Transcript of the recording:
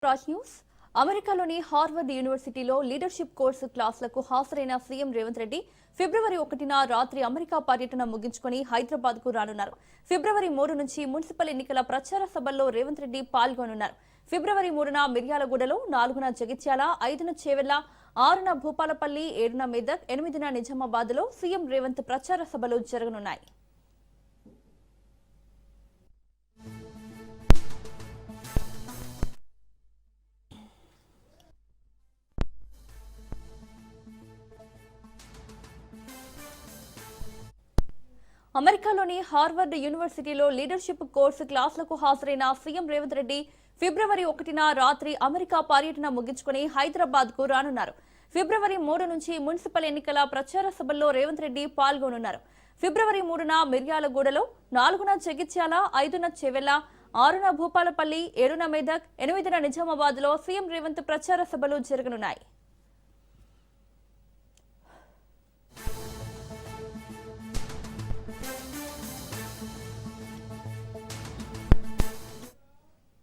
Raj news. అమెరికాలోని Harvard యూనివర్సిటీలో leadership course క్లాసులకు హాజరైన సీఎం రేవంత్ రెడ్డి ఫిబ్రవరి 1న రాత్రి అమెరికా పర్యటన ముగించుకుని హైదరాబాద్ కు రానున్నారు. ఫిబ్రవరి 3 నుంచి మున్సిపల్ ఎన్నికల ప్రచార సభల్లో రేవంత్ రెడ్డి పాల్గొనున్నారు. ఫిబ్రవరి 3న మిర్యాలగూడలో, 4న జగిత్యాల, 5న చేవెళ్ల, 6న భూపాలపల్లి, 7న మెదక్, 8న నిజామాబాద్ లో సీఎం రేవంత్ ప్రచార సభలు జరగనున్నాయి. అమెరికాలోని హార్వర్డ్ యూనివర్సిటీలో లీడర్షిప్ కోర్సు క్లాసులకు హాజరైన సీఎం రేవంత్ రెడ్డి ఫిబ్రవరి 1న రాత్రి అమెరికా పర్యటన ముగించుకుని హైదరాబాద్ కు రానున్నారు. ఫిబ్రవరి 3 నుంచి మున్సిపల్ ఎన్నికల ప్రచార సభల్లో రేవంత్ రెడ్డి పాల్గొనున్నారు. ఫిబ్రవరి 3న మిర్యాలగూడలో, 4న జగిత్యాల, 5న చేవెళ్ల, 6న భూపాలపల్లి, 7న మెదక్, 8న నిజామాబాద్ లో సీఎం రేవంత్ ప్రచార సభలు జరగనున్నాయి.